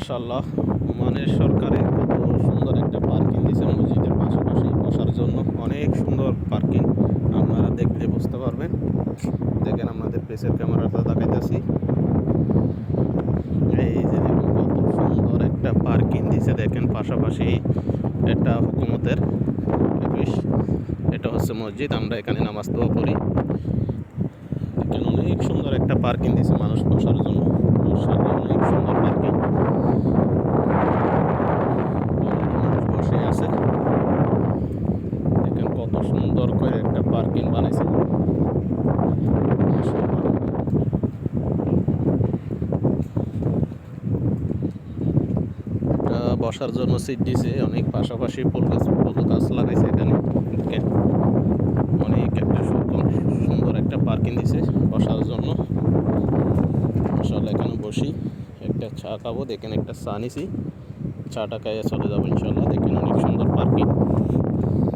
মাশাআল্লাহ, ওমানের সরকারে কত সুন্দর একটা পার্কিং দিয়েছে মসজিদের পাশাপাশি বসার জন্য। অনেক সুন্দর পার্কিং, আপনারা দেখলে বুঝতে পারবেন। দেখেন, আমাদের পেসের ক্যামেরাটা দেখাইতেছি। এই যে দেখুন কত সুন্দর একটা পার্কিং দিয়েছে, দেখেন পাশাপাশি এটা হুকুমতের অফিস, এটা হচ্ছে মসজিদ। আমরা এখানে নামাজ দোয়া পড়ি। দেখেন অনেক সুন্দর একটা পার্কিং দিয়েছে মানুষ বসার জন্য। মাশাআল্লাহ, অনেক সুন্দর পার্কিং। মানুষ বসে আছে, দেখেন কত সুন্দর করে একটা পার্কিং বানাইছে। মাশাআল্লাহ, এটা বসার জন্য সিট দিছে অনেক, পাশাপাশি ফুল গাছ লাগাইছে এখানে। দেখেন অনেক একটা সুন্দর একটা পার্কিং দিছে বসার জন্য। মাশাআল্লাহ, এখানে বসি একটা চা খাবো। দেখেন একটা চা নিছি, চাটা খাইয়ে চলে যাবো ইনশাল্লাহ। দেখেন অনেক